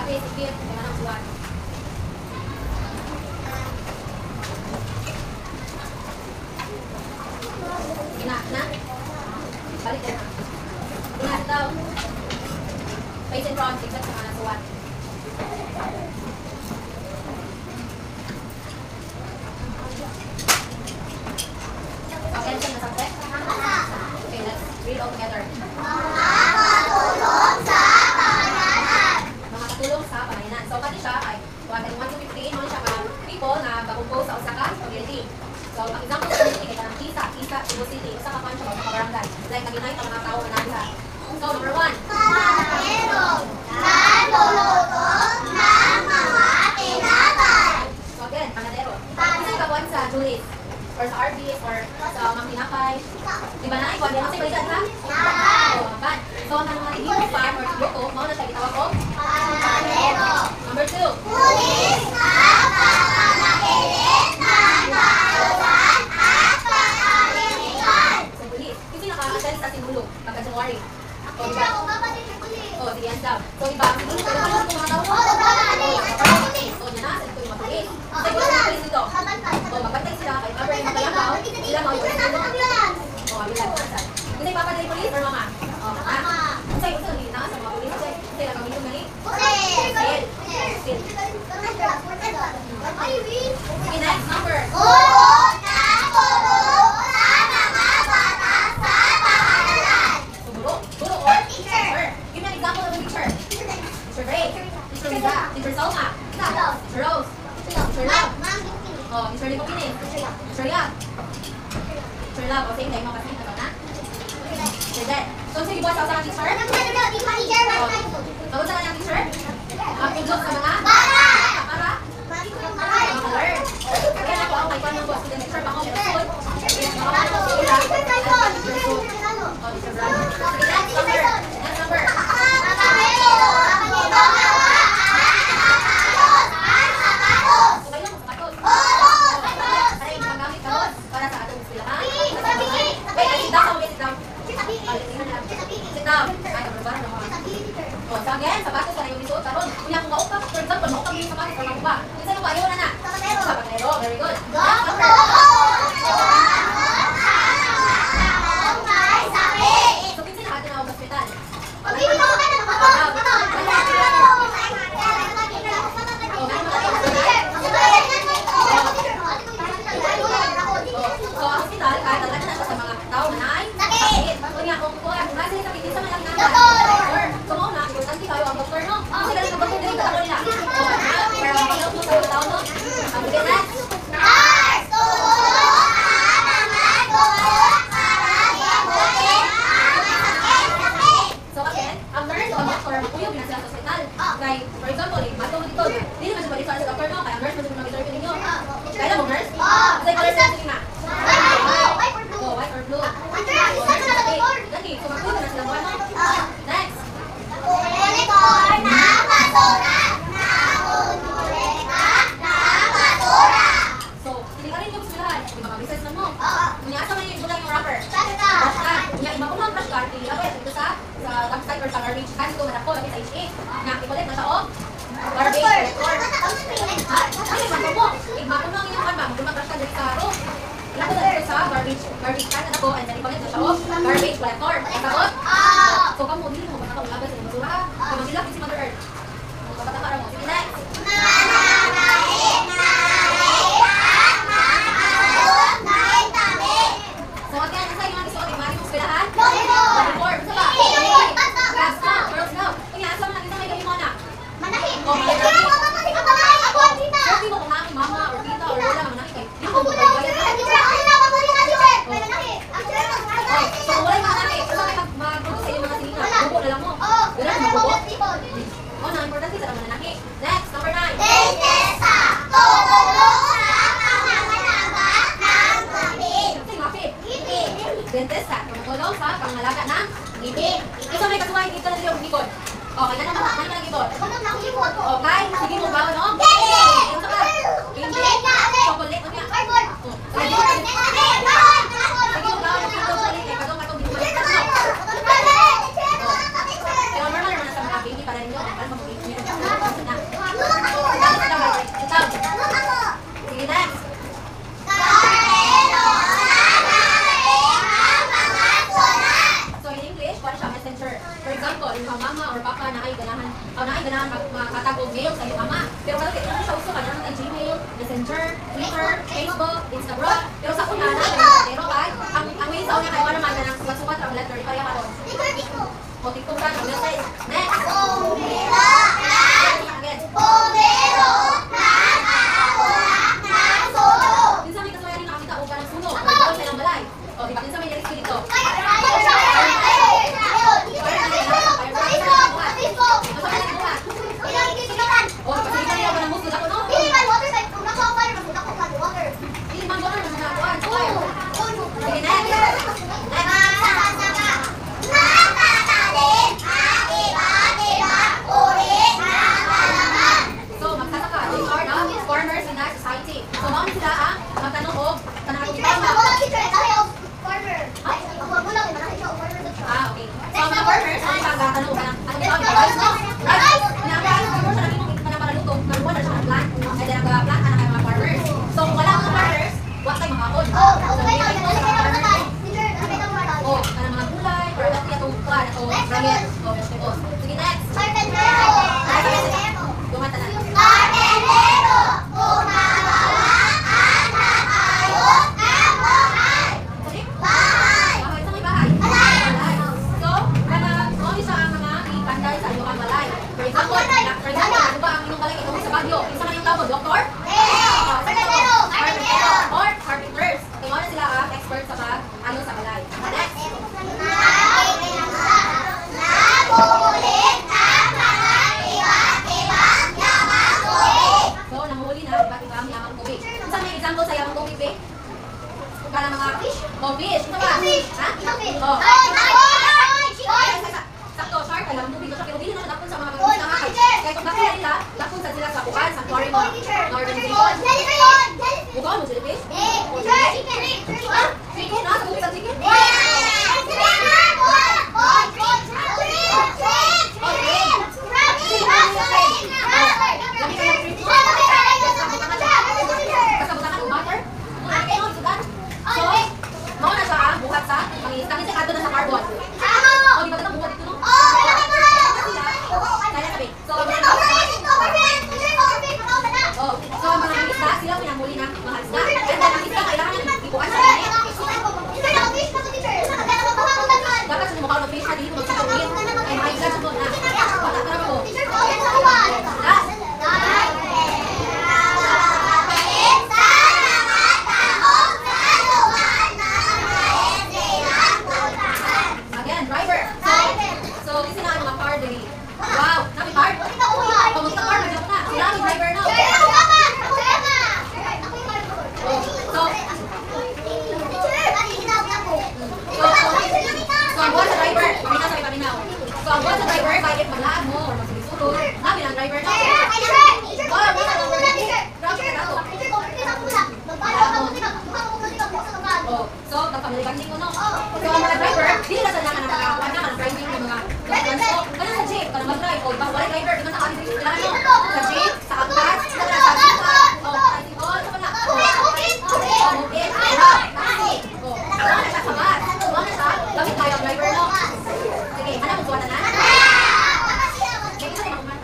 Sige, kaya nang suwan. Na? Balik na. Ina daw. Face and front, tignan sa mga nasuwan. Okay, na subject? Okay, let's read all together. Mga katulong sa pamayanan. So, pati siya ay 1 to 15, mo siya mga people na bagumpose sa Osaka community. So, ang example sa community kaya ng Isa, Cebu City, usa ka pan siya mga barangay. Like, naginay ang mga tao na nasa. So, number 1. Panadero, nagluluto ng mga tinapay. So, again, panadero. Kasi kabuan sa Julius, or sa RBs, or sa mga tinapay. Di ba na? Ikaw, di ba kasi balikan ha? Oo, mapan. So, ang mga tigil farm or tigluto, mauna siya gitawag ko? Panadero. Number 2. Pulis na pagmamakilit ng kaalaman at pangalitan. So, pulis. Kasi naka-attend sa sinulog, pagka-January. Ako na ako kapatid ng pulis. Oh, sige, yan daw. So, diba, ang sinulog, pero ano itong mga tao? Oo, nagpapakalis. So, yan na, sa ito yung mga pulis. So, ito yung mga pulis dito. So, magbantay sila, kahit ever yung magalakaw, sila mga pulis dito. Oh, mabilan. Kasi papa na yung pulis or mama? Oh, mama. Kasi, ito yung na sa mga pulis. Kasi, lang kami yung mali. Okay, next number. Oo, nakuro sa mga bata sa paaralan. So, guro or Teacher. Give me an example of a teacher. Teacher Ray, Teacher Liza, Teacher Salma, Teacher Rose, Teacher Love, oh, Teacher Lico Pines, Teacher Yap, Teacher Love, o same time mo kasi ito na. Teacher Jet. So, sige buwan sa usang teacher? Pagod sa kanyang teacher? Ang pudlok sa mga? Para? Mga alert. Kaya ako ang kaipan ng student teacher pa ako meron food. Next number. Sit down. Ay, kabarbar na mga. Oh, so again, sapatos na yung isuot karon. Kunya kung maupa, for example, maupa mo yung sapatos or maupa. Kinsa yung ayaw na na? Sapatero. Very good. Next number. So, kinsa nakati na ako sa hospital? So, ang hospital, kahit nalagyan na siya sa mga tao na naay, sakit. Kunya, kung nasa yung sakit, kinsa man lang naman. So, mauna, importante kayo ang doktor, no? Kasi galing ang doktor, dito ako nila. Para mapagod mo sa mga tao, no? Ang next. So, again, ang nurse o ang doktor, uyog na sila sa hospital. Kaya, for example, matong dito, hindi naman siya balik sa doktor, no? Kaya ang nurse, mas mag-interview ninyo. Kaya na mo, nurse? Kasi color sensitive na. Oh, white or blue. Lagi, so magpuno na silang buwan, no? Next. So, hindi ka rin yung sulahan. Di ba mag-business na mo? Kunya, asa man yung bulang yung rapper? Brush card. Kunya, iba ko lang brush card. Hindi ka ba ito sa website or sa garbage can. Ito man ako, lagi sa HA. Nga, i-collect na siya, oh. Garbage collector. Ha? Ay, magpo mo. Iba ko lang yung kan ba? Mag-brush card dito sa room. Ilako na dito sa garbage can. Ano ko? And then i-collect na siya, oh. Garbage collector. Sagot? So, kamo, hindi mo ba nakawalagay sa basura ka? Kung mag-ilap si Mother Earth. Kung kapataka mo. Sige, next. So, again, isa yung mga isuot, yung mga isuot pilahan? Uniform, isa ba? Class na, girls na. Kaya, asa man isa may gabi mo na? Oh, manahit. Sabi mo kung namin mama or tita or wala, manahit kayo. Hindi mo magbayad na. So, kung wala yung manahit, isa kayo mag-produce sa iyo mga sinina. Bubo Sige, next. So in English, what siya messenger? For example, yung mama or papa na ay ganahan makatagong mail sa iyong ama. Pero kasi ito siya uso kanya ng Gmail, Messenger, Twitter, Facebook, Instagram. Pero sa una na, pero kay ang mail sa una kay wala man ng sukat-sukat ang letter kaya karon. O TikTok ka, message. Next. Again. Minsan may kasuya rin nakakita o parang sunog. Doon sa ilang balay. O, diba? Minsan may lyrics dito. O, kasi hindi ka ng musgo ako, no? Hindi man water na nakuhaan. Sige, next. So, magsasaka. These are the farmers in that society. So, mauna sila ang magtanong o tanong kita ma. Ah, okay. So, ang mga farmers, ang magtatanong ka ng ano ba? Rice, no? Rice. Pinapakain ko sa naging pinapakaluto. Kaluwa na siya ng plant. Ay, dahil nag-plant ka na kayo mga farmers. So, kung wala mga farmers, wala tayo makakon. So, may ito sa mga farmers. O, kanang mga gulay, or ano kaya itong kuhan, itong ramen, o vegetables. Sige, next. Gumata na. Sorry? Bahay. Sa may bahay. Bahay. So, only siya ang mga ipanday sa iyong balay. For example, ano ba ang inyong balay itong sa Baguio? Isa man yung tawag, doktor? Or carpenters. Kaya wala sila ang expert sa ano sa balay. Next. So, nanghuli na iba't ibang yamang tubig. Saan may example sa yamang tubig, babe? Para mga fish. Oh, fish. Ito ba? Ha? Oh. Sakto, shark. Alam tubig ko siya. Pero hindi na dakon sa mga pagkakas na kakay. Kaya kung bakit nila, dakon sa sila sa bukan, sa quarry mo. Northern Region. Bukan mo sila, fish? Chicken, ha? Sa tubig sa chicken? Kasabutan ng butter? Okay, no, isudan. So, mauna siya ang buhat sa pangilis. Kasi siya na sa carbon. O, di ba ito buhat dito, no? Kaya sabi. So, ang mga isda, sila pinamuli ng mga isda. And then, ang isda, kailangan niya ipuan sa ganit. Dapat sa mukha ng fish na dito, magsasawin. Ay, mga isda sa doon na. Wala ka naman ko. Last. Again, driver. So, this is na ang mga car dali. Wow, nami car? Pamunta car, magkakot na. Sila ang driver na. So, ang buwan sa driver, paminaw sa paminaw. So, ang buwan sa driver, kahit maglaan mo, or magsulisutod, namin ang driver na. Wow, buwan sa driver. Grabe ka na to. Oh, so, nagpamilibanding ko, no? So, ang mga driver, hindi na sa naman ang nakakakuha na ng driving ng mga so, kanang sa jeep, kanang mag-drive, o ibang wala driver, di ba nakakali dito sila, no? Sa jeep, sa angkas, sa tricycle, o tricycle, sa pala. Mukit, hirap, taxi. O, wala na siya sa bus. Wala na siya, gamit tayo ang driver, no? Sige, hanap mo suwatan na? Sige, isa naman kuman.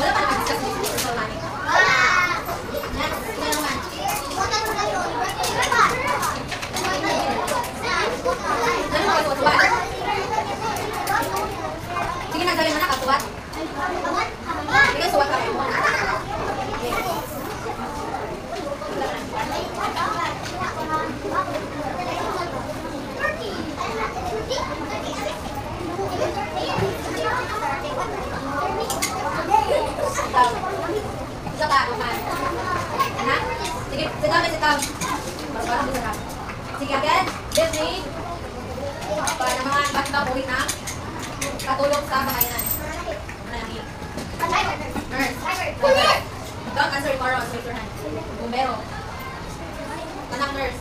Wala pa nakadiscuss dito sa Solani. Next, sige naman. Ano mga kasuwat-suwat? Sige, nagsalim na kasuwat. Sige, suwat ka. Isa pa, naman. Ano? Sige, sit down. Parang bisa ka. Sige, again. Disney. Para ng mga iba't-ibang uri na katulong sa kakayanan. Nurse. Don't answer tomorrow. Raise your hand. Bumbero. Manang nurse.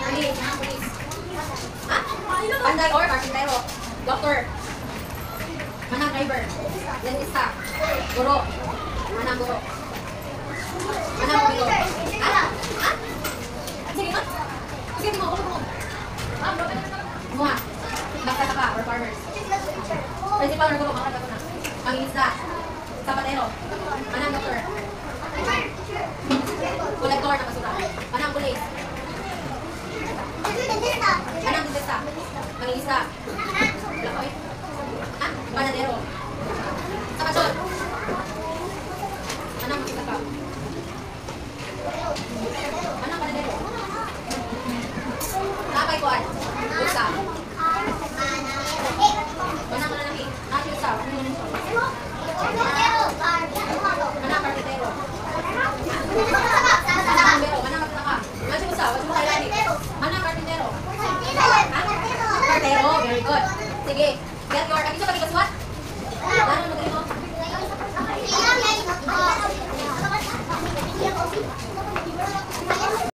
Police. Police. Ha? Panday or carpintero. Doctor. Manang driver. Dentista. Guro. Manang guro. Manang guro. Ha? Ha? Sige mo. Sige mo. Ulo mo. Mua. Magsasaka or farmers. Principal or guro. Makakata ko na. Mangingisda. Zapatero. Manang doktor. Kolektor na basura.